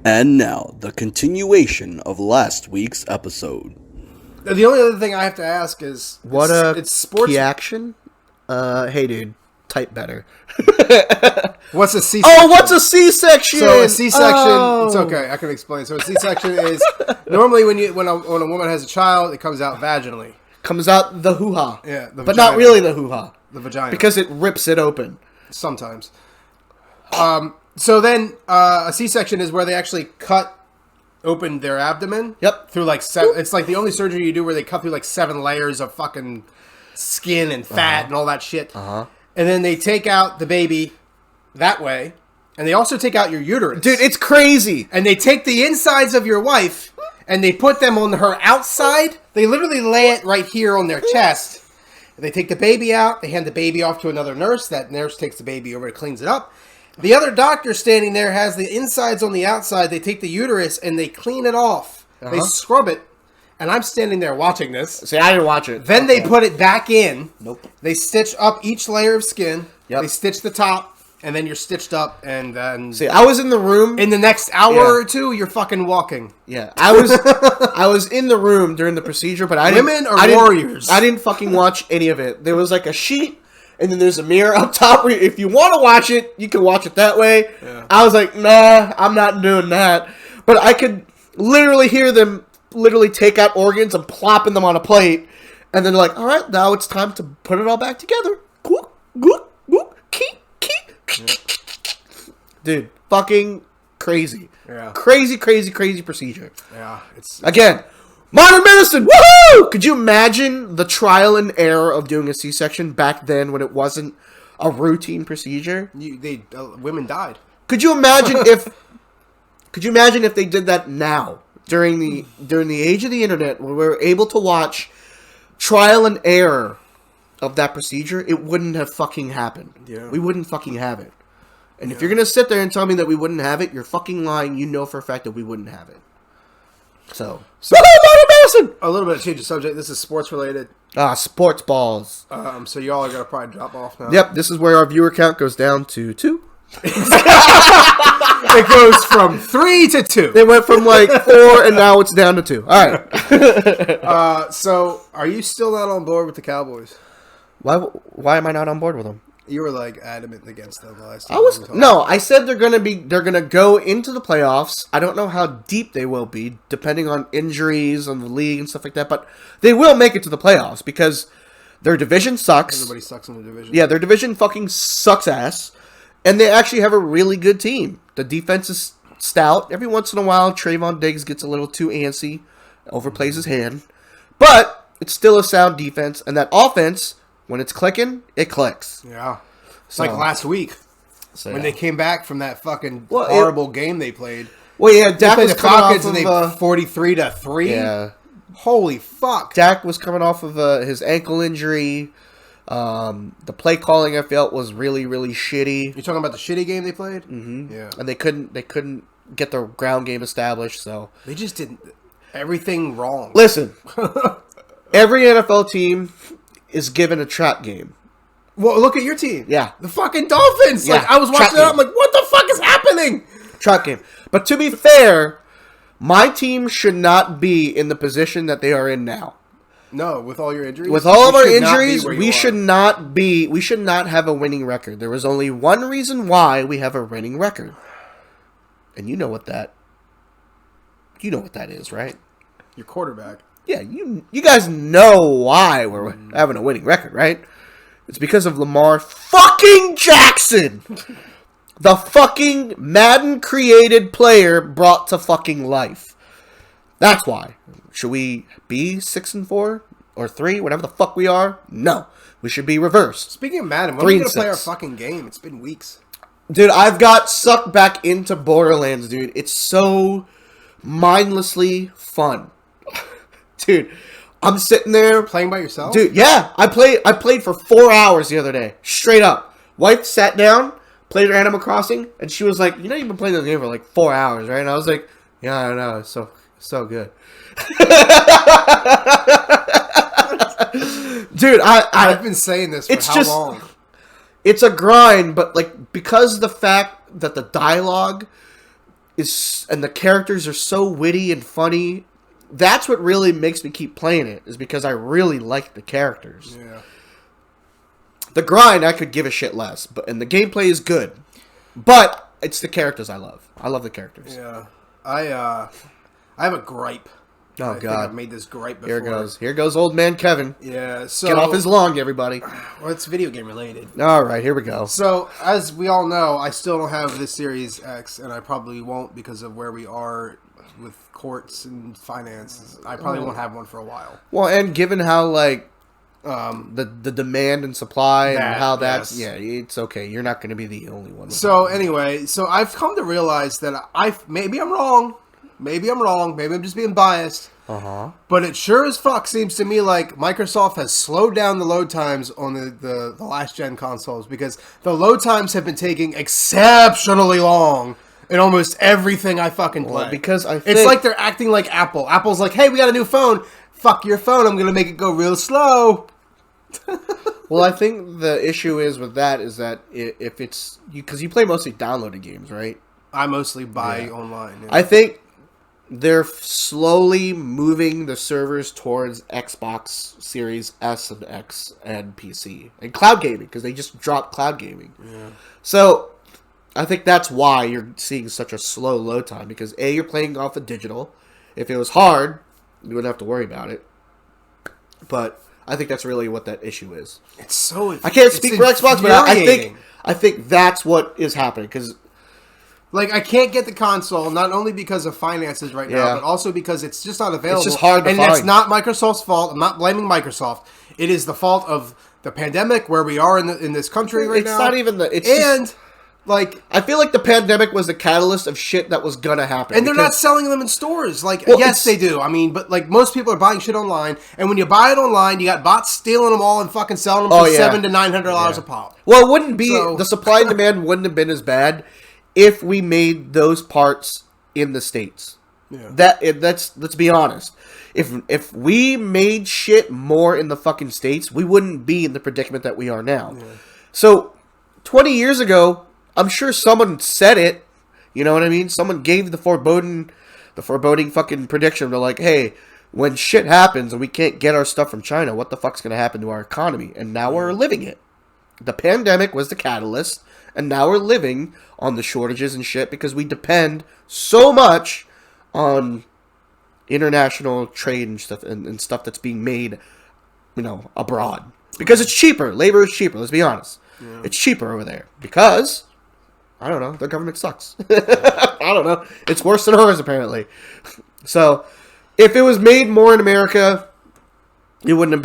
And now, the continuation of last week's episode. The only other thing I have to ask is... It's sports... key action? Hey, dude. Type better. What's a C-section? Oh, what's a C-section? So a C-section... It's okay, I can explain. So a C-section is... Normally when a woman has a child, it comes out vaginally. Comes out the hoo-ha. Yeah, the But vagina. not really the hoo-ha. The vagina. Because it rips it open. Sometimes. So then, a C-section is where they actually cut open their abdomen. Yep. Through like seven. It's like the only surgery you do where they cut through like 7 layers of fucking skin and fat and all that shit. And then they take out the baby that way. And they also take out your uterus. Dude, it's crazy. And they take the insides of your wife and they put them on her outside. They literally lay it right here on their chest. They take the baby out. They hand the baby off to another nurse. That nurse takes the baby over and cleans it up. The other doctor standing there has the insides on the outside. They take the uterus and they clean it off. They scrub it. And I'm standing there watching this. See, I didn't watch it. Then they put it back in. Nope. They stitch up each layer of skin. Yep. They stitch the top. And then you're stitched up. And then... See, I was in the room. In the next hour or two, you're fucking walking. Yeah. I was in the room during the procedure, but I didn't... Women are warriors. I didn't fucking watch any of it. There was like a sheet... And then there's a mirror up top where if you want to watch it, you can watch it that way. Yeah. I was like, nah, I'm not doing that. But I could literally hear them literally take out organs and plopping them on a plate. And then like, all right, now it's time to put it all back together. Dude, fucking crazy. Yeah. Crazy procedure. Yeah. It's Again, modern medicine, woohoo! Could you imagine the trial and error of doing a C-section back then when it wasn't a routine procedure? Women died. Could you imagine if? Could you imagine if they did that now during the age of the internet, where we were able to watch trial and error of that procedure? It wouldn't have fucking happened. Yeah. We wouldn't fucking have it. And if you're gonna sit there and tell me that we wouldn't have it, you're fucking lying. You know for a fact that we wouldn't have it. So a little bit of change of subject. This is sports related. Sports balls. So y'all are gonna probably drop off now. Yep, this is where our viewer count goes down to 2. It goes from 3 to 2. They went from like 4 and now it's down to 2. All right. So are you still not on board with the Cowboys? Why am I not on board with them? You were like adamant against them last time. I said they're gonna go into the playoffs. I don't know how deep they will be, depending on injuries on the league and stuff like that, but they will make it to the playoffs because their division sucks. Everybody sucks in the division. Yeah, their division fucking sucks ass. And they actually have a really good team. The defense is stout. Every once in a while, Trayvon Diggs gets a little too antsy, overplays his hand. But it's still a sound defense, and that offense, when it's clicking, it clicks. Yeah. It's like last week when they came back from that fucking horrible game they played. Well, yeah, Dak was the coming Falcons off and of... they 43-3. Yeah. Holy fuck. Dak was coming off of his ankle injury. The play calling I felt was really, really shitty. You're talking about the shitty game they played? Mm-hmm. Yeah. And they couldn't get their ground game established, so... They just did everything wrong. Listen, every NFL team is given a trap game. Well, look at your team. Yeah. The fucking Dolphins. Yeah. Like, I was watching it, I'm like, what the fuck is happening? Trap game. But to be fair, my team should not be in the position that they are in now. No, with all your injuries? With all of our injuries, we should not have a winning record. There is only one reason why we have a winning record. And you know what that is, right? Your quarterback. Yeah, you guys know why we're having a winning record, right? It's because of Lamar fucking Jackson. The fucking Madden-created player brought to fucking life. That's why. Should we be 6-4 or 3, whatever the fuck we are? No. We should be reversed. Speaking of Madden, when are we going to play our fucking game? It's been weeks. Dude, I've got sucked back into Borderlands, dude. It's so mindlessly fun. Dude, I'm sitting there playing by yourself? Dude, yeah. I played for 4 hours the other day. Straight up. Wife sat down, played her Animal Crossing, and she was like, you know you've been playing this game for like 4 hours, right? And I was like, yeah, I know. It's so good. Dude, I've been saying this for how long? It's a grind, but like because of the fact that the dialogue and the characters are so witty and funny. That's what really makes me keep playing it, is because I really like the characters. Yeah. The grind, I could give a shit less, and the gameplay is good. But it's the characters I love. I love the characters. Yeah. I have a gripe. Oh, I God. think I've made this gripe before. Here goes. Here goes old man Kevin. Yeah, so... Get off his lawn, everybody. Well, it's video game related. All right, here we go. So, as we all know, I still don't have this Series X, and I probably won't because of where we are with courts and finances. I probably won't have one for a while. Well, and given how, like, the demand and supply and how that's... yes. Yeah, it's okay. You're not going to be the only one. So, anyway, so I've come to realize that maybe I'm wrong. Maybe I'm wrong. Maybe I'm just being biased. Uh-huh. But it sure as fuck seems to me like Microsoft has slowed down the load times on the last gen consoles, because the load times have been taking exceptionally long in almost everything I fucking play. Well, because I think... It's like they're acting like Apple. Apple's like, hey, we got a new phone. Fuck your phone. I'm going to make it go real slow. Well, I think the issue is with that is that if it's... Because you play mostly downloaded games, right? I mostly buy online. Yeah. I think they're slowly moving the servers towards Xbox Series S and X and PC. And cloud gaming, because they just dropped cloud gaming. Yeah. So, I think that's why you're seeing such a slow load time. Because, A, you're playing off of digital. If it was hard, you wouldn't have to worry about it. But I think that's really what that issue is. It's so... I can't speak for Xbox, but I think that's what is happening. Because... Like, I can't get the console, not only because of finances right now, but also because it's just not available. It's just hard to find. And that's not Microsoft's fault. I'm not blaming Microsoft. It is the fault of the pandemic, where we are in this country right now. It's not even the... like... I feel like the pandemic was the catalyst of shit that was gonna happen. And they're not selling them in stores. Like, yes, they do. I mean, but, like, most people are buying shit online. And when you buy it online, you got bots stealing them all and fucking selling them for $700 to $900 a pop. Well, it wouldn't be... The supply and demand wouldn't have been as bad if we made those parts in the States. Yeah. Let's be honest. If we made shit more in the fucking States, we wouldn't be in the predicament that we are now. Yeah. So, 20 years ago, I'm sure someone said it. You know what I mean? Someone gave the foreboding fucking prediction. They're like, hey, when shit happens and we can't get our stuff from China, what the fuck's going to happen to our economy? And now we're living it. The pandemic was the catalyst, and now we're living on the shortages and shit because we depend so much on international trade and stuff and stuff that's being made, abroad. Because it's cheaper. Labor is cheaper, let's be honest. Yeah. It's cheaper over there. Because, I don't know, their government sucks. I don't know. It's worse than ours, apparently. So, if it was made more in America, it wouldn't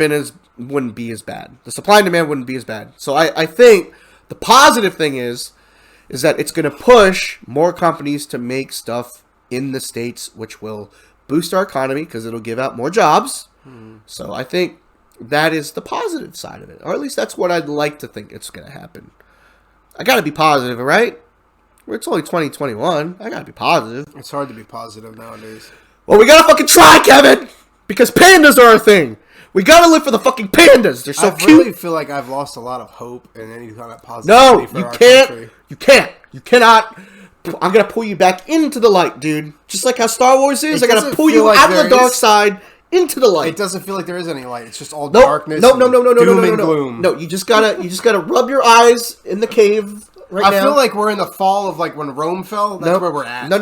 be as bad. The supply and demand wouldn't be as bad. So I think the positive thing is that it's going to push more companies to make stuff in the States, which will boost our economy because it'll give out more jobs. So I think that is the positive side of it. Or at least that's what I'd like to think it's going to happen. I got to be positive, right? It's only 2021. I got to be positive. It's hard to be positive nowadays. Well, we got to fucking try, Kevin! Because pandas are a thing! We gotta live for the fucking pandas. They're so cute. I really feel like I've lost a lot of hope in any kind of positivity. No, for you our can't. Country. You can't. You cannot. I'm gonna pull you back into the light, dude. Just like how Star Wars is. I gotta pull you out of the dark side into the light. It doesn't feel like there is any light. It's just all darkness. No, doom and gloom. No, you just gotta rub your eyes in the cave. Right now. I feel like we're in the fall of like when Rome fell. That's where we're at. No.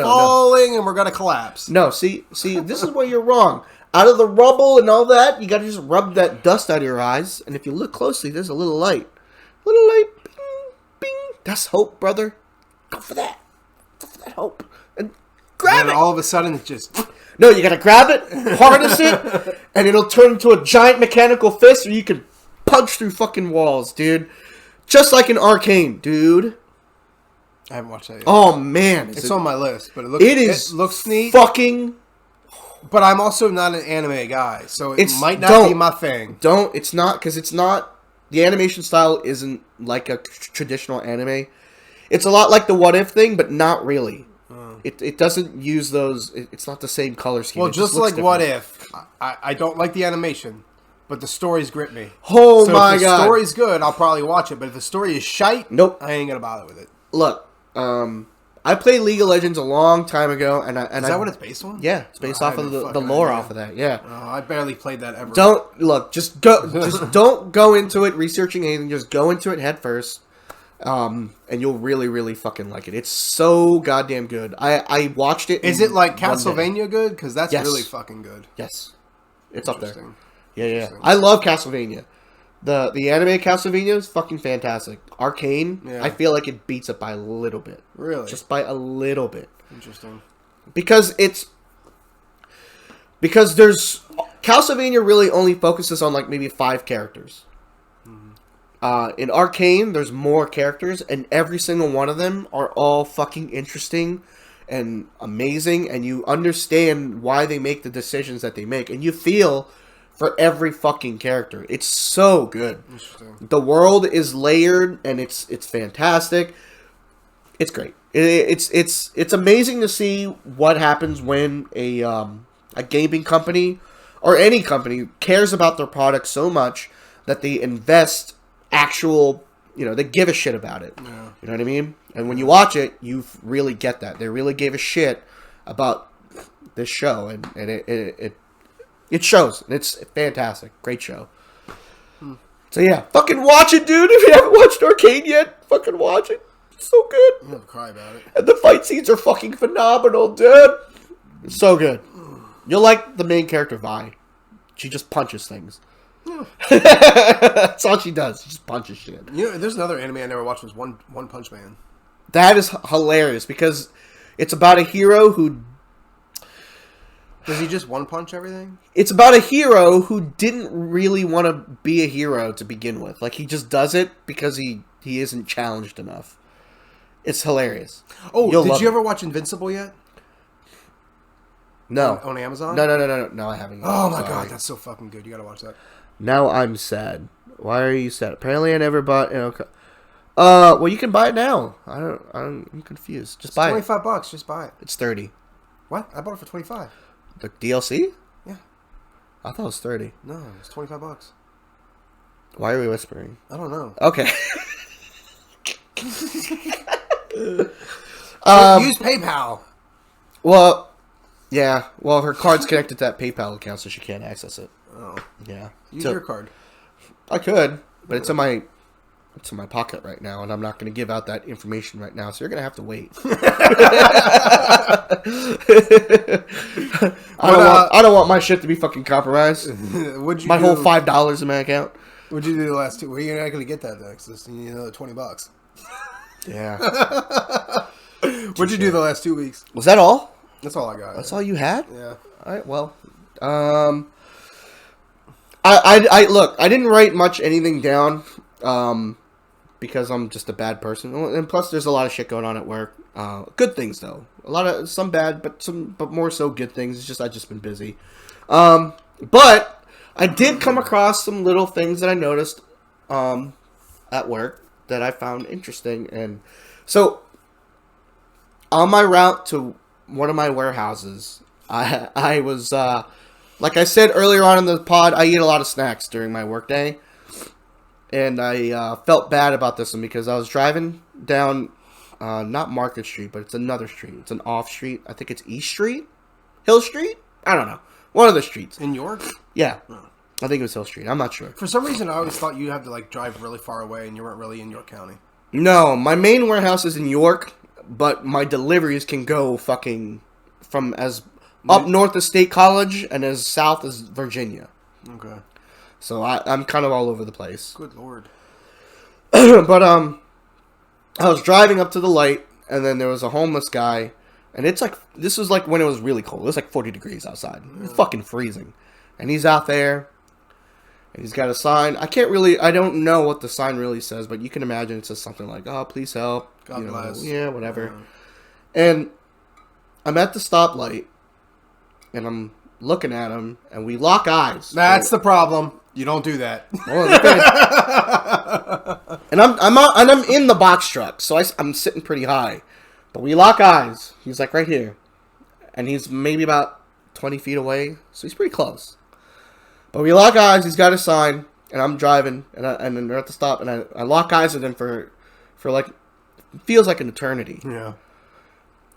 Falling and we're gonna collapse. No, see, this is where you're wrong. Out of the rubble and all that, you gotta just rub that dust out of your eyes. And if you look closely, there's a little light. Little light, bing, bing. That's hope, brother. Go for that. Go for that hope. And grab it. All of a sudden, it's just... No, you gotta grab it, harness it, and it'll turn into a giant mechanical fist, or you can punch through fucking walls, dude. Just like in Arcane, dude. I haven't watched that yet. Oh, man. It's on my list, but it looks neat. Fucking... But I'm also not an anime guy, so it might not be my thing. It's not, because it's not... The animation style isn't like a traditional anime. It's a lot like the What If thing, but not really. It doesn't use those... It's not the same color scheme. Well, just like What If, I don't like the animation, but the stories grip me. Oh, my God. If the story's good, I'll probably watch it, but if the story is shite, nope, I ain't gonna bother with it. Look, I played League of Legends a long time ago, and Is that what it's based on? Yeah, it's based I off have of no the fucking lore idea. off of that. Yeah. Oh, I barely played that ever. Just don't go into it researching anything. Just go into it head first, and you'll really, really fucking like it. It's so goddamn good. I watched it. Is in it like one day. Castlevania good? Because that's Yes. really fucking good. Yes, it's up there. Interesting. Yeah. Interesting. I love Castlevania. The anime Castlevania is fucking fantastic. Arcane, Yeah. I feel like it beats it by a little bit. Really? Just by a little bit. Interesting. Because there's Castlevania really only focuses on like maybe 5 characters. In Arcane, there's more characters, and every single one of them are all fucking interesting and amazing, and you understand why they make the decisions that they make, and you feel for every fucking character. It's so good. Interesting. The world is layered, and it's fantastic. It's great. It's amazing to see what happens when a gaming company or any company cares about their product so much that they invest actual, they give a shit about it. Yeah. You know what I mean? And when you watch it, you really get that. They really gave a shit about this show, and it shows. And it's fantastic. Great show. So yeah, fucking watch it, dude. If you haven't watched Arcane yet, fucking watch it. It's so good. I'm gonna cry about it. And the fight scenes are fucking phenomenal, dude. It's so good. You'll like the main character, Vi. She just punches things. That's all she does. She just punches shit. There's another anime I never watched was One Punch Man. That is hilarious because it's about a hero who... Does he just one punch everything? It's about a hero who didn't really want to be a hero to begin with. Like, he just does it because he isn't challenged enough. It's hilarious. Oh, You'll did love you it. ever watch Invincible yet? No. On Amazon? No, I haven't. Oh my Sorry. god, that's so fucking good. You gotta watch that. Now I'm sad. Why are you sad? Apparently I never bought... well, you can buy it now. I'm confused. Just buy it. $25. Just buy it. It's 30. What? I bought it for 25. The DLC? Yeah. I thought it was 30. No, it's $25. Why are we whispering? I don't know. Okay. Use PayPal. Well, yeah. Well, her card's connected to that PayPal account, so she can't access it. Oh. Yeah. Use So- your card. I could, but it's in my pocket right now, and I'm not going to give out that information right now, so you're going to have to wait. I don't want my shit to be fucking compromised. What'd you My do? whole $5 in my account. What'd you do the last 2? Well, you're not gonna get that next. You need another $20. Yeah. What'd you do the last 2 weeks? Was that all? That's all I got. That's all you had? Yeah. All right. Well, I look. I didn't write anything down, because I'm just a bad person, and plus there's a lot of shit going on at work. Good things though, some bad, but more so good things. It's just I've just been busy. But I did come across some little things that I noticed, at work that I found interesting, and so on my route to one of my warehouses, I was, like I said earlier on in the pod, I eat a lot of snacks during my workday, and I felt bad about this one because I was driving down, not Market Street, but it's another street. It's an off street. I think it's East Street? Hill Street? I don't know. One of the streets. In York? Yeah. I think it was Hill Street. I'm not sure. For some reason, I always thought you had to drive really far away, and you weren't really in York County. No, my main warehouse is in York, but my deliveries can go fucking from as up north as State College and as south as Virginia. Okay. So I'm kind of all over the place. Good lord. But I was driving up to the light, and then there was a homeless guy, and this was like when it was really cold. It was like 40 degrees outside. It was fucking freezing. And he's out there, and he's got a sign. I don't know what the sign really says, but you can imagine it says something like, "Oh, please help." God bless. Yeah, whatever. And I'm at the stoplight, and I'm looking at him, and we lock eyes. That's the problem. You don't do that. And I'm in the box truck, so I'm sitting pretty high. But we lock eyes. He's like right here, and he's maybe about 20 feet away, so he's pretty close. But we lock eyes. He's got a sign, and I'm driving, and then we're at the stop, and I lock eyes with him for like feels like an eternity. Yeah.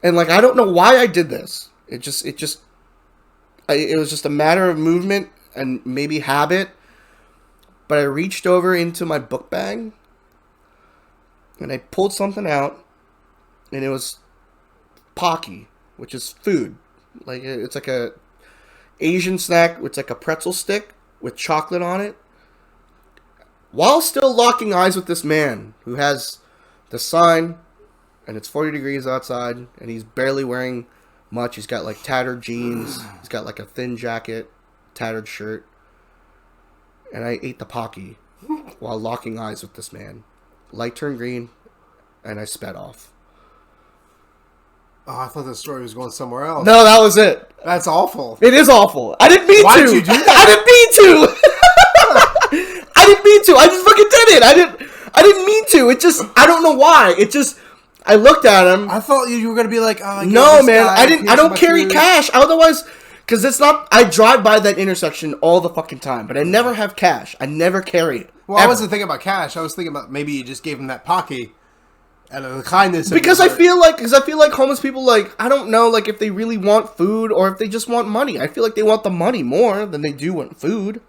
And, like, I don't know why I did this. It was just a matter of movement and maybe habit. But I reached over into my book bag and I pulled something out, and it was Pocky, which is food. Like, it's like a Asian snack. It's like a pretzel stick with chocolate on it. While still locking eyes with this man who has the sign, and it's 40 degrees outside, and he's barely wearing much. He's got like tattered jeans. He's got like a thin jacket, tattered shirt. And I ate the Pocky while locking eyes with this man. Light turned green, and I sped off. Oh, I thought the story was going somewhere else. No, that was it. That's awful. It is awful. I didn't mean to. Why did you do that? I didn't mean to. I didn't mean to. I just fucking did it. I didn't mean to. It just, I don't know why. It just, I looked at him. I thought you were going to be like, oh, no, man. I don't carry cash. Otherwise, because it's not, I drive by that intersection all the fucking time, but I never have cash. I never carry it. Well, ever. I wasn't thinking about cash. I was thinking about maybe you just gave him that Pocky out of the kindness. Because I feel like homeless people, like, I don't know, like, if they really want food or if they just want money. I feel like they want the money more than they do want food.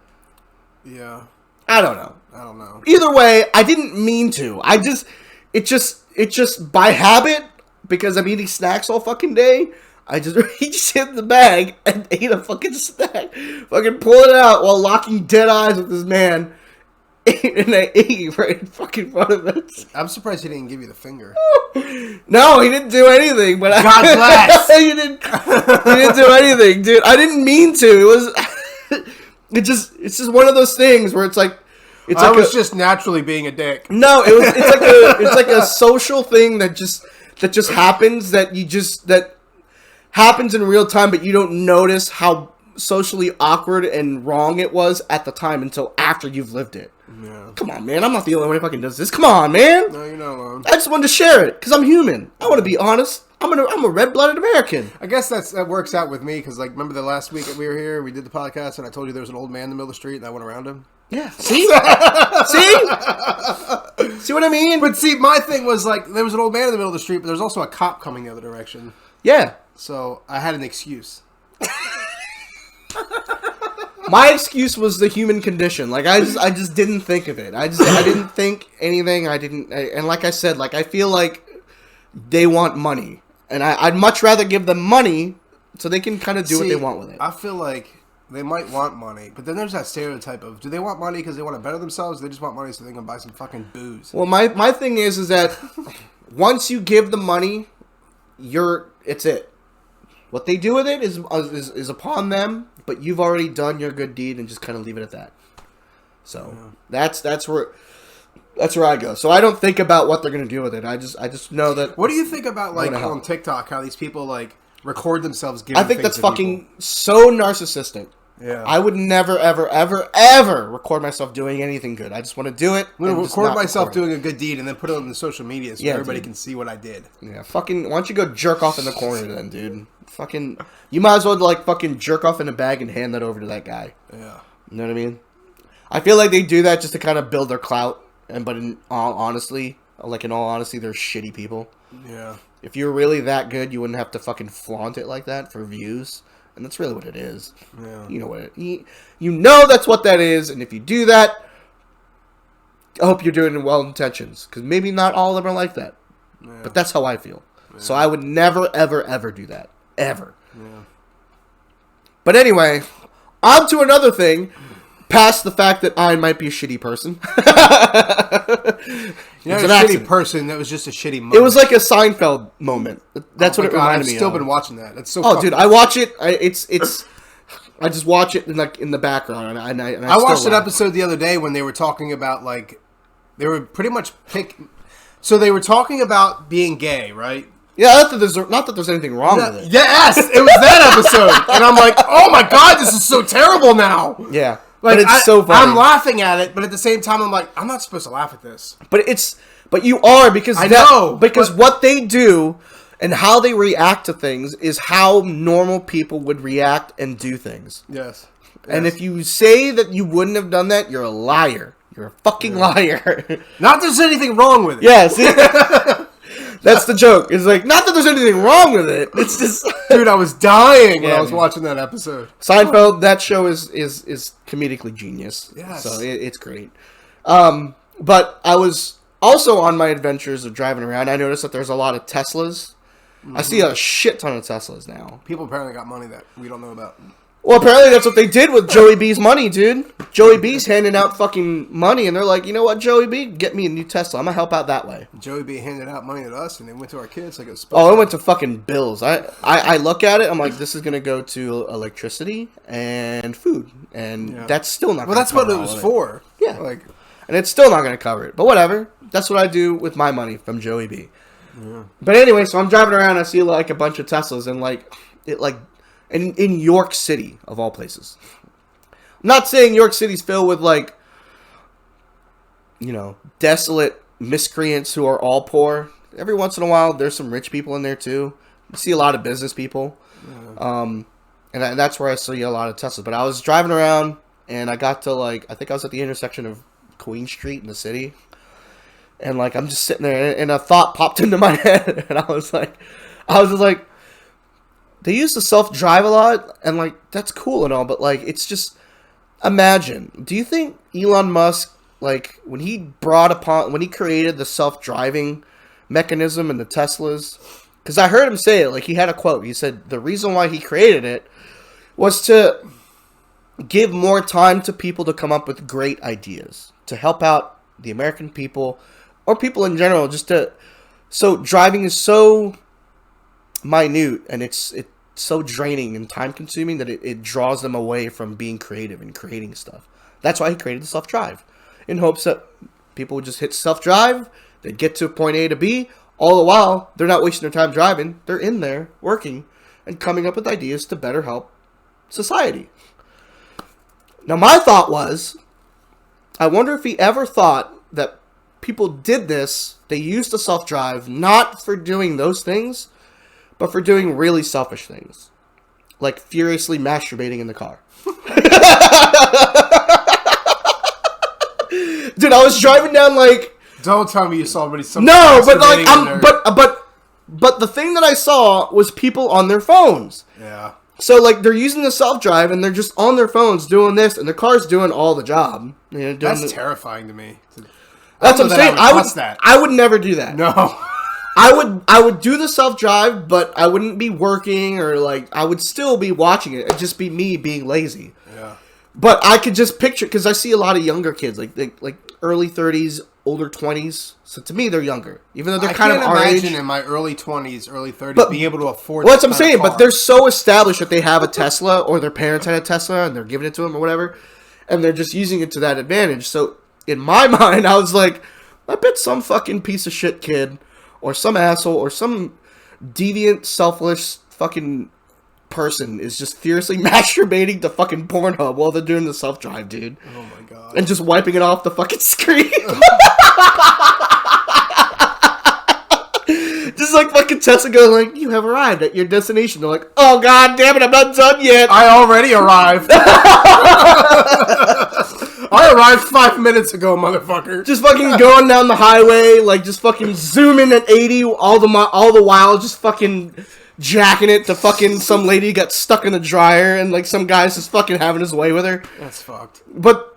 Yeah. I don't know. Either way, I didn't mean to. It just by habit, because I'm eating snacks all fucking day, he just hit the bag and ate a fucking snack. Fucking pull it out while locking dead eyes with this man. And I ate right in fucking front of it. I'm surprised he didn't give you the finger. No, he didn't do anything. But God bless. He didn't do anything, dude. I didn't mean to. It's just one of those things where it's like, I was just naturally being a dick. No, it's like a social thing that just happens that happens in real time, but you don't notice how socially awkward and wrong it was at the time until after you've lived it. Yeah. Come on, man. I'm not the only one who fucking does this. Come on, man. No, you're not alone. I just wanted to share it because I'm human. I want to be honest. I'm a red-blooded American. I guess that works out with me because, like, remember the last week that we were here, we did the podcast, and I told you there was an old man in the middle of the street, and I went around him. Yeah. See? See what I mean? But see, my thing was, like, there was an old man in the middle of the street, but there was also a cop coming the other direction. Yeah. So I had an excuse. My excuse was the human condition. Like, I just didn't think of it. I didn't think anything. And like I said, like, I feel like they want money. And I'd much rather give them money so they can kind of do what they want with it. I feel like they might want money, but then there's that stereotype of, do they want money because they want to better themselves? Or they just want money so they can buy some fucking booze. Well, my thing is that once you give the money, it's it. What they do with it is upon them, but you've already done your good deed and just kind of leave it at that. So that's where I go. So I don't think about what they're gonna do with it. I just know that. What do you think about, like, on TikTok, how these people, like, record themselves giving? I think that's fucking so narcissistic. Yeah. I would never, ever, ever, ever record myself doing anything good. I just want to do it. I'm gonna record myself doing a good deed and then put it on the social media so everybody can see what I did. Yeah, fucking. Why don't you go jerk off in the corner then, dude? Fucking. You might as well, like, fucking jerk off in a bag and hand that over to that guy. Yeah. You know what I mean? I feel like they do that just to kind of build their clout. But in all honesty, they're shitty people. Yeah. If you're really that good, you wouldn't have to fucking flaunt it like that for views. And that's really what it is. Yeah. You know what you know that's what that is. And if you do that, I hope you're doing it in well intentions. Because maybe not all of them are like that. Yeah. But that's how I feel. Yeah. So I would never, ever, ever do that. Ever. Yeah. But anyway, on to another thing. Past the fact that I might be a shitty person. You're not a shitty person. That was just a shitty moment. It was like a Seinfeld moment. That's what it reminded me of. I've still been watching that. It's so. Oh, dude, I watch it. It's. I just watch it in the background, and I watched an episode the other day when they were talking about, like, they were pretty much So they were talking about being gay, right? Yeah, not that there's anything wrong with it. Yes, it was that episode, and I'm like, oh my god, this is so terrible now. Yeah. Like, but it's so funny. I'm laughing at it, but at the same time, I'm like, I'm not supposed to laugh at this. But you are, because because what they do and how they react to things is how normal people would react and do things. Yes. And if you say that you wouldn't have done that, you're a liar. You're a fucking liar. Not that there's anything wrong with it. Yeah, see? That's the joke. It's like, not that there's anything wrong with it. It's just... Dude, I was dying when Yeah, I was man. watching that episode. Seinfeld, that show is comedically genius. Yes. So it's great. But I was also on my adventures of driving around. I noticed that there's a lot of Teslas. I see a shit ton of Teslas now. People apparently got money that we don't know about. Well, apparently that's what they did with Joey B's money, dude. Joey B's handing out fucking money, and they're like, you know what, Joey B, get me a new Tesla. I'm gonna help out that way. Joey B handed out money to us, and it went to our kids like it was Oh, it went to fucking bills. I look at it, I'm like, this is gonna go to electricity and food, and that's still not. Well, gonna that's what cover it all was of for. Yeah, Like, and it's still not gonna cover it. But whatever. That's what I do with my money from Joey B. Yeah. But anyway, so I'm driving around, I see like a bunch of Teslas, and like it like. In York City, of all places. I'm not saying York City's filled with, like, you know, desolate miscreants who are all poor. Every once in a while, there's some rich people in there, too. You see a lot of business people. Yeah. And that's where I see a lot of Teslas. But I was driving around, and I got to, like, I think I was at the intersection of Queen Street in the city. And, like, I'm just sitting there, and a thought popped into my head. And I was just like, they use the self-drive a lot, and, like, that's cool and all, but, like, it's just, imagine, do you think Elon Musk, like, when he created the self-driving mechanism in the Teslas, because I heard him say it, like, he had a quote, he said, the reason why he created it was to give more time to people to come up with great ideas, to help out the American people, or people in general, so driving is so minute, and it's so draining and time consuming that it draws them away from being creative and creating stuff. That's why he created the self-drive, in hopes that people would just hit self-drive, they'd get to point A to B, all the while they're not wasting their time driving, they're in there working and coming up with ideas to better help society. Now my thought was, I wonder if he ever thought that people did this, they used the self-drive not for doing those things, but for doing really selfish things. Like furiously masturbating in the car. Dude, I was driving down like... Don't tell me you saw somebody... No, but like, but the thing that I saw was people on their phones. Yeah. So like, they're using the self-drive and they're just on their phones doing this, and the car's doing all the job. You know, that's terrifying to me. That's what I'm saying. I would never do that. No. I would do the self-drive, but I wouldn't be working, or like, I would still be watching it. It'd just be me being lazy. Yeah. But I could just picture, because I see a lot of younger kids, like early 30s, older 20s. So to me, they're younger, even though they're kind of our age. I can't imagine in my early 20s, early 30s being able to afford. Well, that's what I'm saying. But they're so established that they have a Tesla, or their parents had a Tesla and they're giving it to them or whatever, and they're just using it to that advantage. So in my mind, I was like, I bet some fucking piece of shit kid, or some asshole, or some deviant, selfless fucking person is just fiercely masturbating to fucking Pornhub while they're doing the self-drive, dude. Oh my god. And just wiping it off the fucking screen. Just like fucking Tesla going like, you have arrived at your destination. They're like, oh god damn it, I'm not done yet. I already arrived. I arrived 5 minutes ago, motherfucker. Just fucking going down the highway, like just fucking zooming at 80 all the while, just fucking jacking it to fucking some lady got stuck in the dryer, and like some guy's just fucking having his way with her. That's fucked. But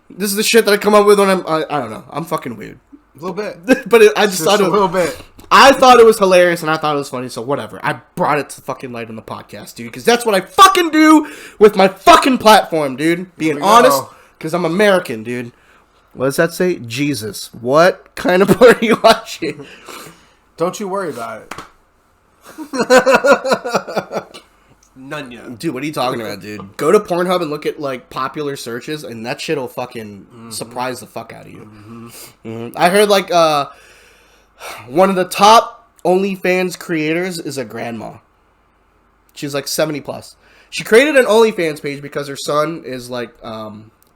this is the shit that I come up with when I don't know. I'm fucking weird. A little bit. But I just thought a little bit. I thought it was hilarious, and I thought it was funny, so whatever. I brought it to fucking light on the podcast, dude, because that's what I fucking do with my fucking platform, dude. Being honest, because I'm American, dude. What does that say? Jesus. What kind of porn are you watching? Don't you worry about it. None yet. Dude, what are you talking about, dude? Go to Pornhub and look at, like, popular searches, and that shit will fucking surprise the fuck out of you. I heard, like, one of the top OnlyFans creators is a grandma. She's, like, 70 plus. She created an OnlyFans page because her son is, like,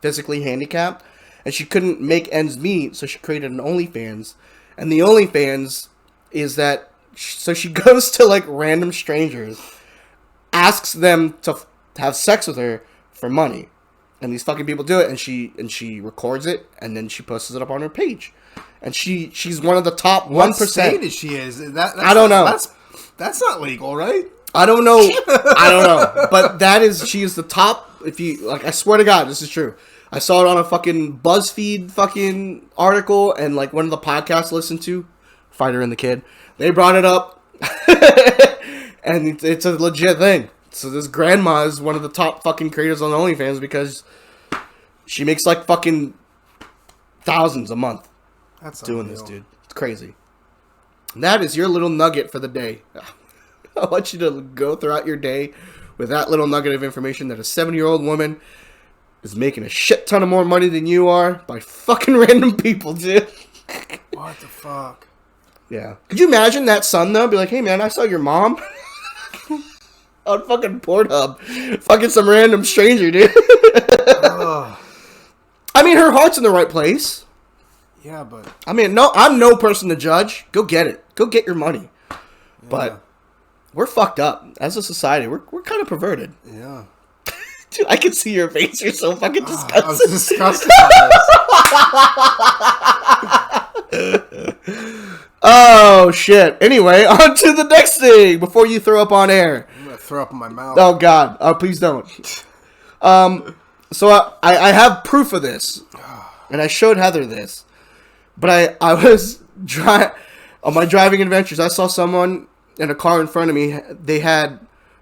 physically handicapped, and she couldn't make ends meet, so she created an OnlyFans. And the OnlyFans is that, so she goes to, like, random strangers, asks them to have sex with her for money. And these fucking people do it, and she records it, and then she posts it up on her page. And she's one of the top 1%. What state is she in? I don't know. That's not legal, right? I don't know. I don't know. But she is the top. If you like, I swear to God, this is true. I saw it on a fucking BuzzFeed fucking article, and like one of the podcasts I listened to, Fighter and the Kid, they brought it up, and it's a legit thing. So this grandma is one of the top fucking creators on OnlyFans because she makes like fucking thousands a month. That's doing this, dude. It's crazy. And that is your little nugget for the day. I want you to go throughout your day with that little nugget of information that a 7-year-old woman is making a shit ton of more money than you are by fucking random people, dude. What the fuck? Yeah. Could you imagine that son, though? Be like, hey, man, I saw your mom on fucking Pornhub. Fucking some random stranger, dude. I mean, her heart's in the right place. Yeah, but... I mean, no, I'm no person to judge. Go get it. Go get your money. Yeah. But we're fucked up. As a society, we're kind of perverted. Yeah. Dude, I can see your face. You're so fucking disgusted. I was disgusted by this. Oh, shit. Anyway, on to the next thing before you throw up on air. I'm going to throw up in my mouth. Oh, God. Oh, please don't. So I have proof of this. And I showed Heather this. But I was on my driving adventures. I saw someone in a car in front of me. They had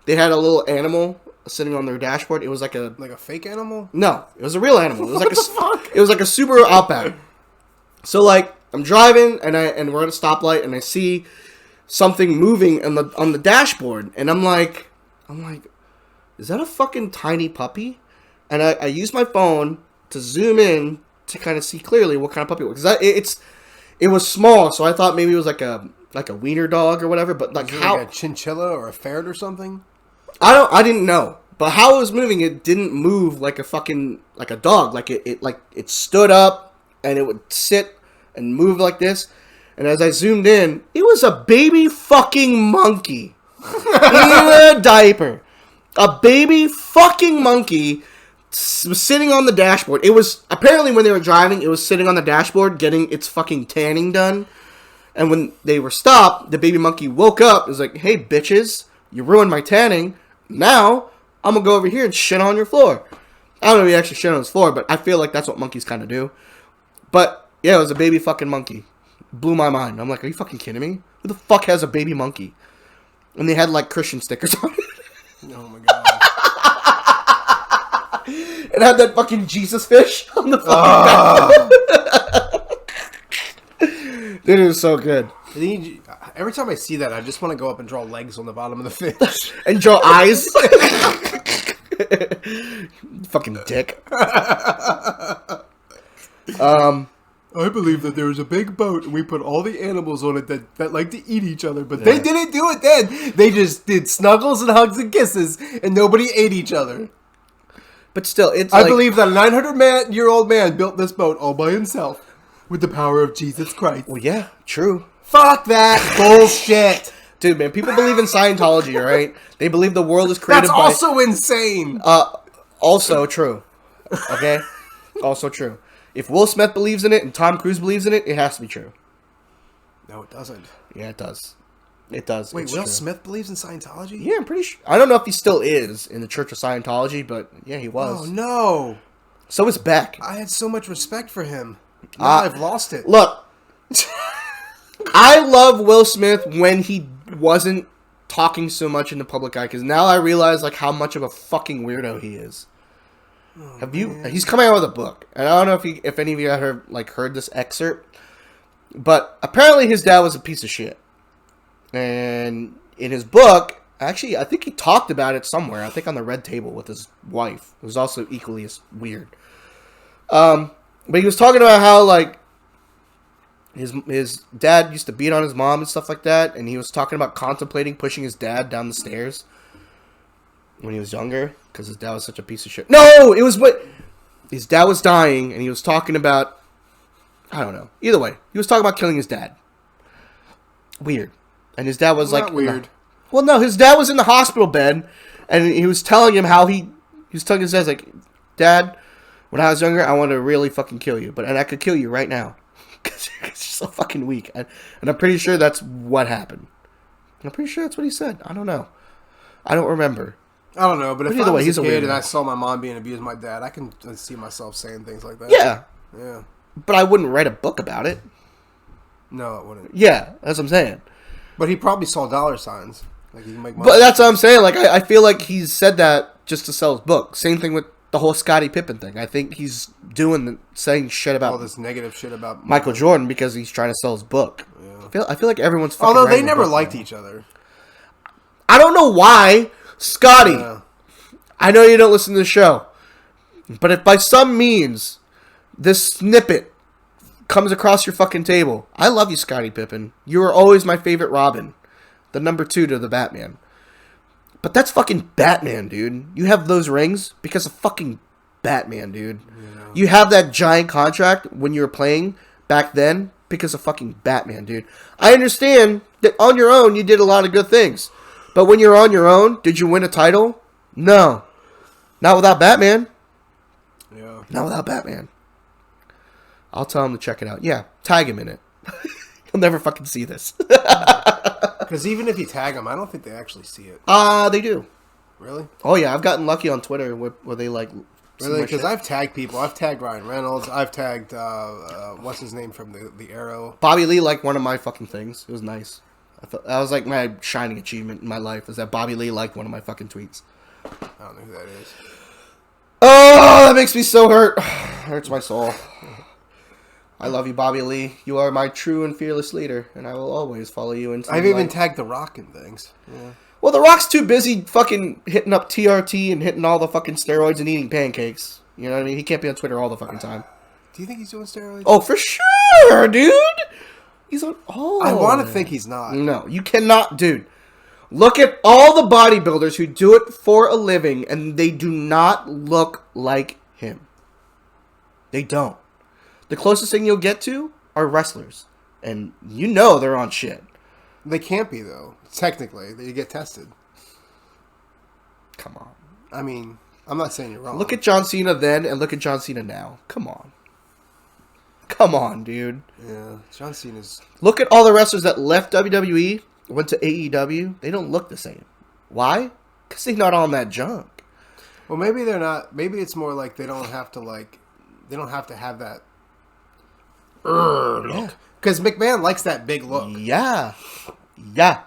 a little animal sitting on their dashboard. It was like a fake animal? No, it was a real animal. It was what the fuck? It was like a Subaru Outback. So like I'm driving and we're at a stoplight and I see something moving on the dashboard and I'm like, is that a fucking tiny puppy? And I use my phone to zoom in to kind of see clearly what kind of puppy it was. Because it was small, so I thought maybe it was like a wiener dog or whatever. But like how like a chinchilla or a ferret or something? I didn't know. But how it was moving, it didn't move like a fucking like a dog. Like it stood up and it would sit and move like this. And as I zoomed in, it was a baby fucking monkey in a diaper. A baby fucking monkey was sitting on the dashboard. It was apparently when they were driving, it was sitting on the dashboard getting its fucking tanning done. And when they were stopped, the baby monkey woke up. It was like, "Hey bitches, you ruined my tanning. Now I'm gonna go over here and shit on your floor." I don't know if he actually shit on his floor, but I feel like that's what monkeys kind of do. But yeah, it was a baby fucking monkey. Blew my mind. I'm like, are you fucking kidding me? Who the fuck has a baby monkey? And they had like Christian stickers on it. Oh my god. It had that fucking Jesus fish on the fucking back. Dude, it was so good. Every time I see that, I just want to go up and draw legs on the bottom of the fish. And draw eyes. Fucking dick. I believe that there was a big boat and we put all the animals on it that like to eat each other, but they didn't do it then. They just did snuggles and hugs and kisses and nobody ate each other. But still, I believe that a 900-year-old man built this boat all by himself with the power of Jesus Christ. Well, yeah, true. Fuck that bullshit. Dude, man, people believe in Scientology, right? They believe the world is created That's also insane. Also true. Okay? Also true. If Will Smith believes in it and Tom Cruise believes in it, it has to be true. No, it doesn't. Yeah, it does. It does. Wait, Will Smith believes in Scientology? Yeah, I'm pretty sure. I don't know if he still is in the Church of Scientology, but yeah, he was. Oh, no. So is Beck. I had so much respect for him. Now I've lost it. Look, I love Will Smith when he wasn't talking so much in the public eye, because now I realize like how much of a fucking weirdo he is. Oh, he's coming out with a book, and I don't know if any of you ever heard this excerpt, but apparently his dad was a piece of shit. And in his book, actually, I think he talked about it somewhere. I think on the Red Table with his wife, who's also equally as weird. But he was talking about how his dad used to beat on his mom and stuff like that, and he was talking about contemplating pushing his dad down the stairs when he was younger, because his dad was such a piece of shit. No, it was what his dad was dying, and he was talking about, I don't know. Either way, he was talking about killing his dad. Weird. And his dad was Not weird. Well, no, his dad was in the hospital bed, and he was telling him how he was telling his dad, Dad, When I was younger, I wanted to really fucking kill you, and I could kill you right now. Because you're so fucking weak. And I'm pretty sure that's what happened. I'm pretty sure that's what he said. I don't know. I don't remember. I don't know, but if either I way, was he's a a kid weirdo. and I saw my mom being abused by my dad, I can see myself saying things like that. Yeah. Yeah. But I wouldn't write a book about it. No, it wouldn't. Yeah, that's what I'm saying. But he probably saw dollar signs. Like, he can make money. But that's what I'm saying. Like, I feel like he's said that just to sell his book. Same thing with the whole Scottie Pippen thing. I think he's saying shit about all this negative shit about Michael Jordan because he's trying to sell his book. Yeah. I feel like everyone's fucking Although they writing a never book liked now. each other. I don't know why. Scotty, Yeah. I know you don't listen to the show, but if by some means this snippet comes across your fucking table, I love you, Scottie Pippen. You were always my favorite Robin, the number 2 to the Batman. But that's fucking Batman, dude. You have those rings because of fucking Batman, dude. Yeah. You have that giant contract when you were playing back then because of fucking Batman, dude. I understand that on your own you did a lot of good things. But when you're on your own, did you win a title? No. Not without Batman. Yeah. Not without Batman. I'll tell him to check it out. Yeah, tag him in it. He'll never fucking see this. Because even if you tag them, I don't think they actually see it. They do. Really? Oh, yeah, I've gotten lucky on Twitter where they, like... Really? Because I've tagged people. I've tagged Ryan Reynolds. I've tagged, what's his name from the Arrow? Bobby Lee liked one of my fucking things. It was nice. That was like my shining achievement in my life, is that Bobby Lee liked one of my fucking tweets. I don't know who that is. Oh, that makes me so hurt. Hurts my soul. I love you, Bobby Lee. You are my true and fearless leader, and I will always follow you into I've the even light. tagged The Rock and things. Yeah. Well, The Rock's too busy fucking hitting up TRT and hitting all the fucking steroids and eating pancakes. You know what I mean? He can't be on Twitter all the fucking time. Do you think he's doing steroids? Oh, for sure, dude. He's on all. I want to think he's not. No, you cannot, dude. Look at all the bodybuilders who do it for a living, and they do not look like him. They don't. The closest thing you'll get to are wrestlers, and you know they're on shit. They can't be, though. Technically, they get tested. Come on. I mean, I'm not saying you're wrong. Look at John Cena then, and look at John Cena now. Come on. Come on, dude. Yeah, John Cena's... Look at all the wrestlers that left WWE, went to AEW. They don't look the same. Why? Because they're not on that junk. Well, maybe they're not... Maybe it's more like they don't have to, like... They don't have to have that... look. Because McMahon likes that big look. Yeah. Yeah.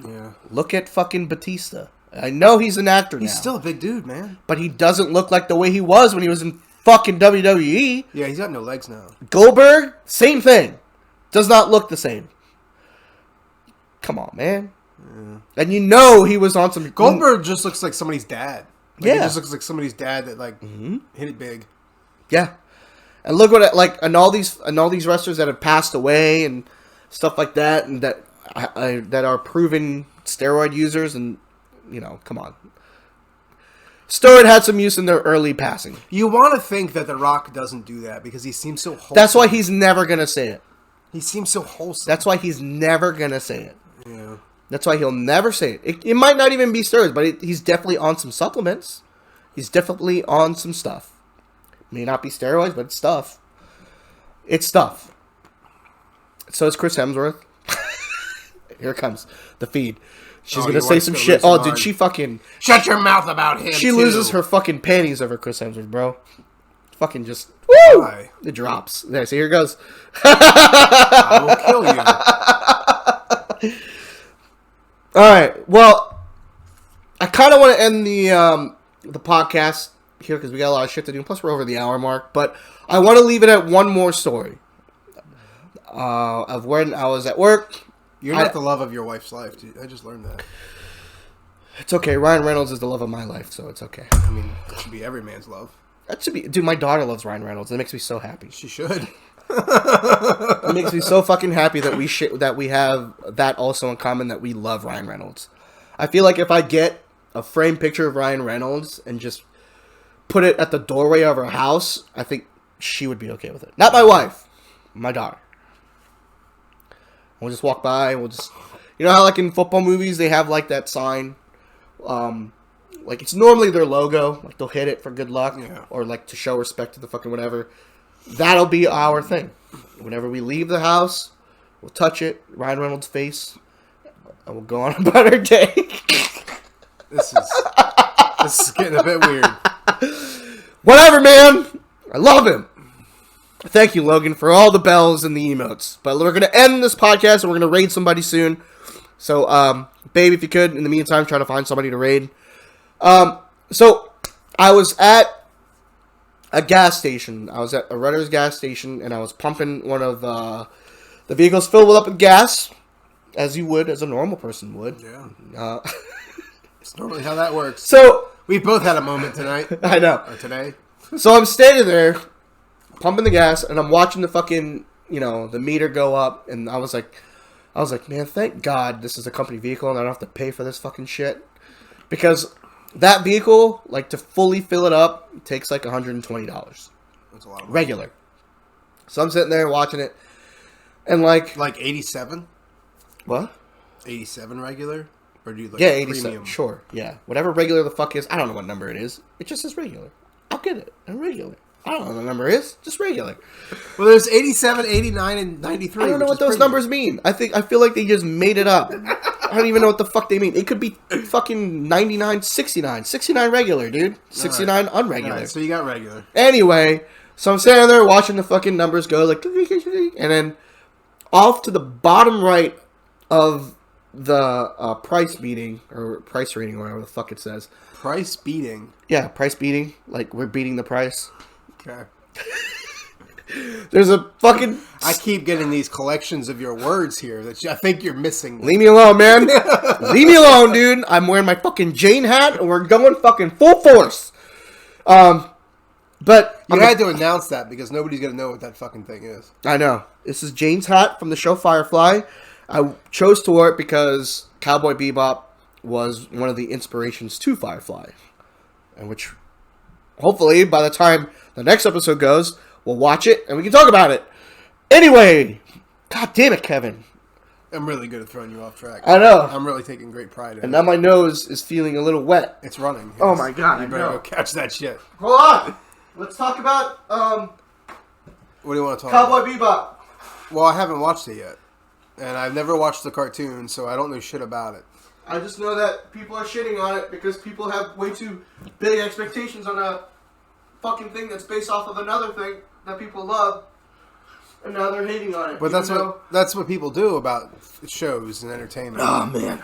Yeah. Look at fucking Batista. I know he's an actor now. He's still a big dude, man. But he doesn't look like the way he was when he was in fucking WWE. Yeah, he's got no legs now. Goldberg, same thing. Does not look the same. Come on, man. Yeah. And you know he was on some... Goldberg just looks like somebody's dad. Like, yeah. He just looks like somebody's dad that, like, hit it big. Yeah. And look what, and all these wrestlers that have passed away and stuff like that, and that are proven steroid users, and, you know, come on. Steroid had some use in their early passing. You want to think that The Rock doesn't do that because he seems so wholesome. That's why he's never going to say it. He seems so wholesome. That's why he's never going to say it. Yeah. That's why he'll never say it. It might not even be steroids, but he's definitely on some supplements. He's definitely on some stuff. May not be steroids, but it's stuff. It's stuff. So is Chris Hemsworth. Here comes the feed. She's going to say some shit. Oh, dude, she fucking... Shut your mouth about him, She too. loses her fucking panties over Chris Hemsworth, bro. Fucking just... Woo! Why? It drops. There, see, here it goes. I will kill you. Alright, well... I kind of want to end the podcast here because we got a lot of shit to do. Plus, we're over the hour mark. But I want to leave it at one more story. Of when I was at work. You're not the love of your wife's life, dude. I just learned that. It's okay. Ryan Reynolds is the love of my life, so it's okay. I mean, that should be every man's love. That should be... Dude, my daughter loves Ryan Reynolds. It makes me so happy. She should. It makes me so fucking happy that we have that also in common, that we love Ryan Reynolds. I feel like if I get a framed picture of Ryan Reynolds and just put it at the doorway of her house, I think she would be okay with it. Not my wife. My daughter. We'll just walk by, and we'll just... You know how, like, in football movies, they have, like, that sign, Like, it's normally their logo. Like, they'll hit it for good luck. Yeah. Or, like, to show respect to the fucking whatever. That'll be our thing. Whenever we leave the house, we'll touch it, Ryan Reynolds' face, and we'll go on about our day. This is getting a bit weird. Whatever, man. I love him. Thank you, Logan, for all the bells and the emotes. But we're going to end this podcast, and we're going to raid somebody soon. So, babe, if you could, in the meantime, try to find somebody to raid. So, I was at a gas station. I was at a Rutter's gas station, and I was pumping one of the vehicles filled up with gas, as you would, as a normal person would. Yeah. It's normally how that works. So, We both had a moment tonight. I know. Or today. So I'm standing there, pumping the gas, and I'm watching the fucking, the meter go up, and I was like, man, thank God this is a company vehicle, and I don't have to pay for this fucking shit. Because that vehicle, like, to fully fill it up, takes like $120. That's a lot of money. Regular. So I'm sitting there watching it, and like... Like 87? What? 87 regular? Or do you like 87, premium? sure, yeah. Whatever regular the fuck is, I don't know what number it is. It just says regular. I'll get it. I'm regular. I don't know what the number is. Just regular. Well, there's 87, 89, and 93. I don't know what those numbers mean. I feel like they just made it up. I don't even know what the fuck they mean. It could be fucking 99, 69. 69 regular, dude. 69 unregular. All right, so you got regular. Anyway, so I'm standing there watching the fucking numbers go, like, and then off to the bottom right of the price meeting, or price rating, or whatever the fuck it says. Price beating. Yeah, price beating. Like, we're beating the price. Okay. There's a fucking... I keep getting these collections of your words here that I think you're missing. Leave me alone, man. Leave me alone, dude. I'm wearing my fucking Jane hat, and we're going fucking full force. But... You had to announce that because nobody's going to know what that fucking thing is. I know. This is Jane's hat from the show Firefly. I chose to wear it because Cowboy Bebop was one of the inspirations to Firefly. And which, hopefully, by the time the next episode goes, we'll watch it and we can talk about it. Anyway, god damn it, Kevin. I'm really good at throwing you off track. I know. I'm really taking great pride in it. And now my nose is feeling a little wet. It's running. Oh my god, You I better know. go catch that shit. Hold on. Let's talk about What do you want to talk about? Cowboy Bebop. Well, I haven't watched it yet. And I've never watched the cartoon, so I don't know shit about it. I just know that people are shitting on it because people have way too big expectations on a fucking thing that's based off of another thing that people love, and now they're hating on it. But that's what people do about shows and entertainment. Oh man.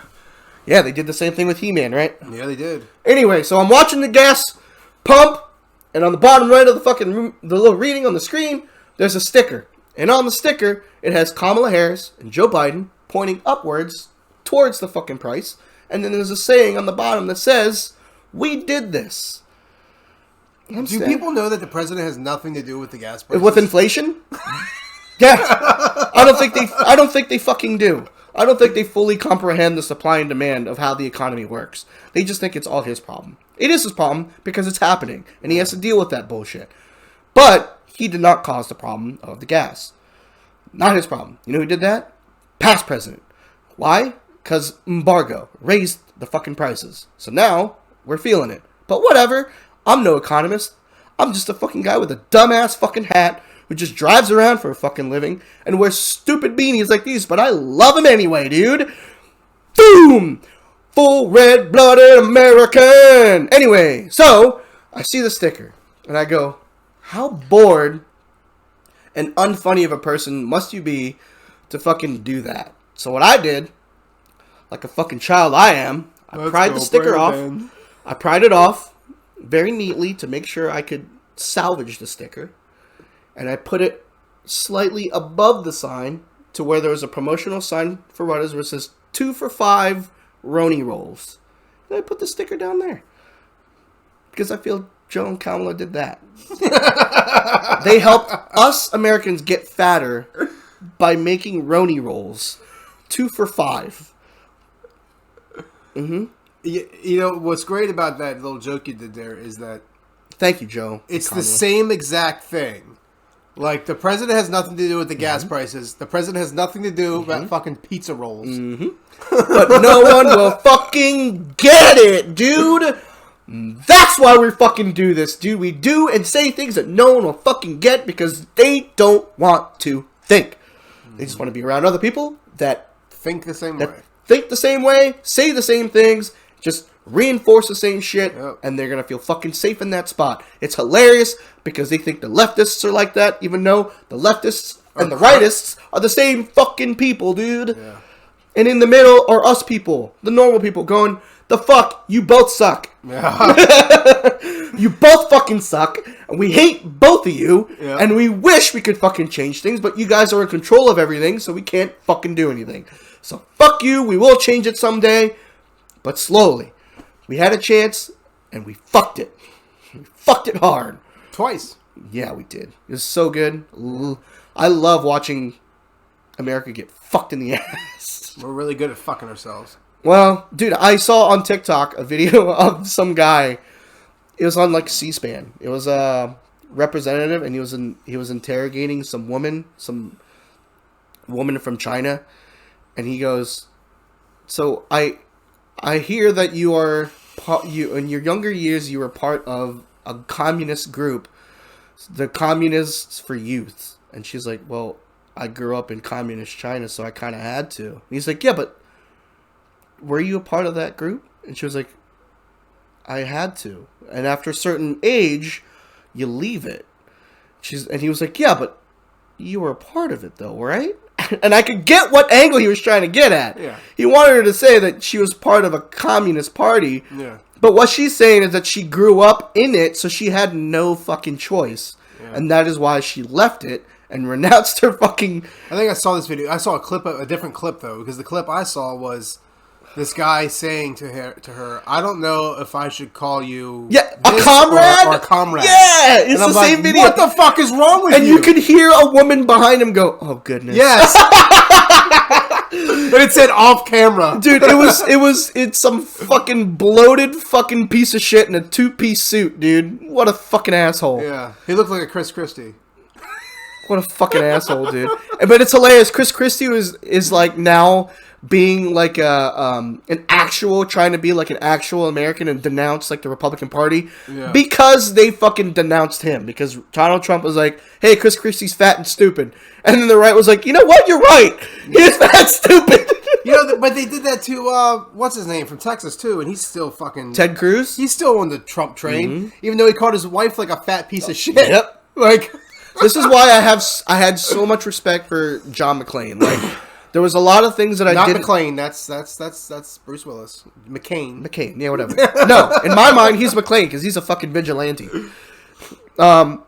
Yeah, they did the same thing with He-Man, right? Yeah, they did. Anyway, so I'm watching the gas pump, and on the bottom right of the fucking room, the little reading on the screen, there's a sticker. And on the sticker, it has Kamala Harris and Joe Biden pointing upwards towards the fucking price. And then there's a saying on the bottom that says, "We did this." Do people know that the president has nothing to do with the gas prices? With inflation? Yeah. I don't think they fucking do. I don't think they fully comprehend the supply and demand of how the economy works. They just think it's all his problem. It is his problem because it's happening, and he has to deal with that bullshit. But he did not cause the problem of the gas. Not his problem. You know who did that? Past president. Why? Because embargo raised the fucking prices. So now, we're feeling it. But whatever. I'm no economist. I'm just a fucking guy with a dumbass fucking hat who just drives around for a fucking living and wears stupid beanies like these. But I love him anyway, dude. Boom! Full red-blooded American! Anyway, so, I see the sticker. And I go, how bored and unfunny of a person must you be to fucking do that? So what I did, like a fucking child I am, I pried the sticker off. I pried it off very neatly to make sure I could salvage the sticker. And I put it slightly above the sign to where there was a promotional sign for Rudders where it says 2 for $5 Roni rolls. And I put the sticker down there. Because I feel Joe and Kamala did that. They helped us Americans get fatter by making Roni rolls 2 for $5. Mm-hmm. You know, what's great about that little joke you did there is that... Thank you, Joe. It's the same exact thing. Like, the president has nothing to do with the gas prices. The president has nothing to do about fucking pizza rolls. But no one will fucking get it, dude! That's why we fucking do this, dude. We do and say things that no one will fucking get because they don't want to think. They just want to be around other people that think the same way. Think the same way, say the same things, just reinforce the same shit, and they're going to feel fucking safe in that spot. It's hilarious because they think the leftists are like that, even though the leftists and the rightists are the same fucking people, dude. Yeah. And in the middle are us people, the normal people, going, the fuck, you both suck. Yeah. You both fucking suck, and we hate both of you, Yeah. and we wish we could fucking change things, but you guys are in control of everything, so we can't fucking do anything. So fuck you, we will change it someday, but slowly. We had a chance, and we fucked it. We fucked it hard. Twice. Yeah, we did. It was so good. I love watching America get fucked in the ass. We're really good at fucking ourselves. Well, dude, I saw on TikTok a video of some guy. It was on like C-SPAN. It was a representative, and he was interrogating some woman from China, and he goes, "So I hear that you in your younger years you were part of a communist group, the Communists for Youth." And she's like, "Well, I grew up in communist China, so I kind of had to." And he's like, "Yeah, but were you a part of that group?" And she was like, "I had to. And after a certain age, you leave it." And he was like, "Yeah, but you were a part of it, though, right?" And I could get what angle he was trying to get at. Yeah. He wanted her to say that she was part of a communist party. Yeah. But what she's saying is that she grew up in it, so she had no fucking choice. Yeah. And that is why she left it and renounced her fucking... I think I saw this video. I saw a different clip, though, because the clip I saw was this guy saying to her, "I don't know if I should call you a comrade or a comrade." Yeah, it's the same video. What the fuck is wrong with you? And you could hear a woman behind him go, "Oh goodness." Yes. But it said off camera. Dude, it's some fucking bloated fucking piece of shit in a two-piece suit, dude. What a fucking asshole. Yeah. He looked like a Chris Christie. What a fucking asshole, dude. But it's hilarious. Chris Christie is like now being like an actual, trying to be like an actual American and denounce like the Republican Party because they fucking denounced him, because Donald Trump was like, "Hey, Chris Christie's fat and stupid," and then the right was like, "You know what? You're right. He's fat and stupid." But they did that to what's his name from Texas too, and he's still fucking Ted Cruz. He's still on the Trump train, even though he called his wife like a fat piece of shit. Yep. Like, this is why I had so much respect for John McClane. Like, there was a lot of things that I didn't... Not McClane. That's Bruce Willis. McCain. Yeah, whatever. No, in my mind, he's McClane because he's a fucking vigilante. But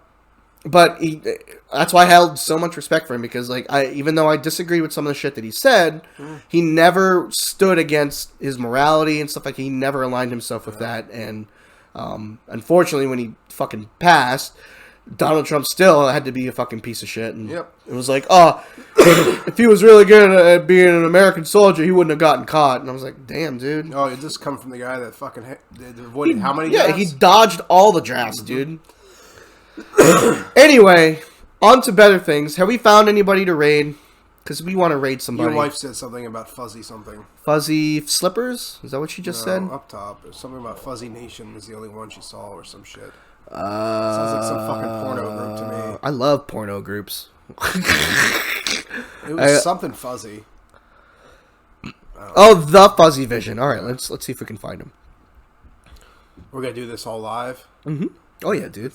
that's why I held so much respect for him, because like even though I disagree with some of the shit that he said, he never stood against his morality and stuff like that. He never aligned himself with that. And unfortunately, when he fucking passed, Donald Trump still had to be a fucking piece of shit. And it was like, oh, if he was really good at being an American soldier, he wouldn't have gotten caught. And I was like, damn, dude. Oh, it just come from the guy that fucking avoided how many drafts? Yeah, he dodged all the drafts, dude. Anyway, on to better things. Have we found anybody to raid? Because we want to raid somebody. Your wife said something about fuzzy something. Fuzzy slippers? Is that what she just said? Up top. There's something about Fuzzy Nation was the only one she saw or some shit. Sounds like some fucking porno group to me. I love porno groups. It was something fuzzy. Oh, the Fuzzy Vision. All right, let's see if we can find him. We're gonna do this all live. Mm-hmm. Oh yeah, dude.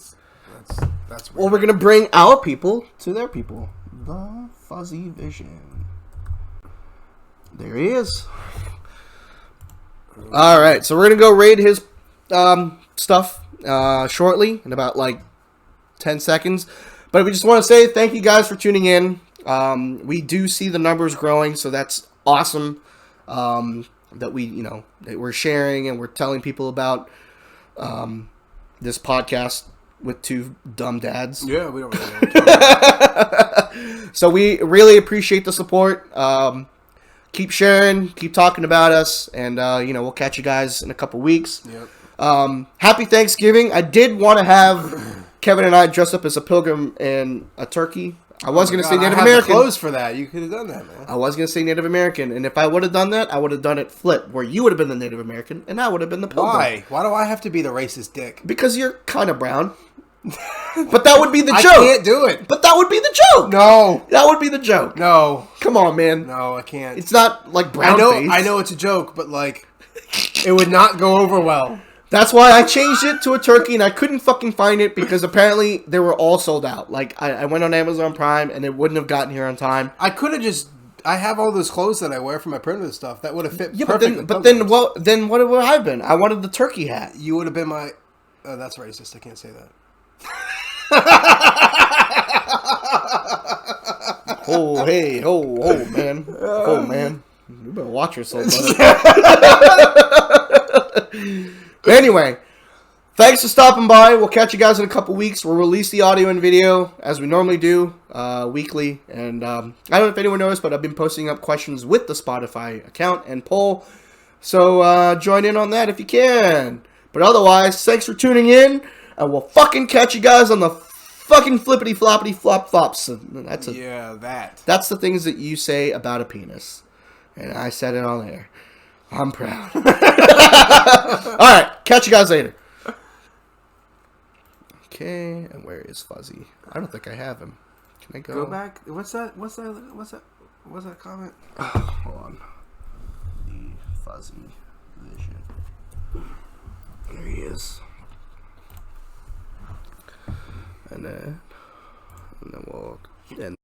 That's weird. Well, we're gonna bring our people to their people. The Fuzzy Vision. There he is. All right, so we're gonna go raid his stuff shortly in about like 10 seconds. But we just want to say thank you guys for tuning in. We do see the numbers growing, so that's awesome. That we're sharing and we're telling people about this podcast with two dumb dads. Yeah, we don't really know what to So we really appreciate the support. Keep sharing, keep talking about us, and we'll catch you guys in a couple weeks. Yep. Happy Thanksgiving. I did want to have Kevin and I dress up as a pilgrim and a turkey I was going to say Native I American. have the clothes for that. You could have done that, man. I was going to say Native American, and if I would have done that, I would have done it flip, where you would have been the Native American, and I would have been the Pilgrim. Why? Why do I have to be the racist dick? Because you're kind of brown. But that would be the joke. I can't do it. But that would be the joke. No. That would be the joke. No. Come on, man. No, I can't. It's not like brown face. I know it's a joke, but like, it would not go over well. That's why I changed it to a turkey, and I couldn't fucking find it because apparently they were all sold out. Like, I went on Amazon Prime, and it wouldn't have gotten here on time. I could have just... I have all those clothes that I wear for my printer and stuff. That would have fit Yeah, perfect. but then what would I have been? I wanted the turkey hat. You would have been my... Oh, that's racist. I can't say that. Oh, hey, man. Oh, man. You better watch yourself, brother. Anyway, thanks for stopping by. We'll catch you guys in a couple weeks. We'll release the audio and video as we normally do, weekly. And I don't know if anyone knows, but I've been posting up questions with the Spotify account and poll. So join in on that if you can. But otherwise, thanks for tuning in. And we'll fucking catch you guys on the fucking flippity floppity flop flops. That's the things that you say about a penis. And I said it on air. I'm proud. Alright, catch you guys later. Okay, and where is Fuzzy? I don't think I have him. Can I go back? What's that comment? Hold on. The Fuzzy Vision. There he is. And then we'll end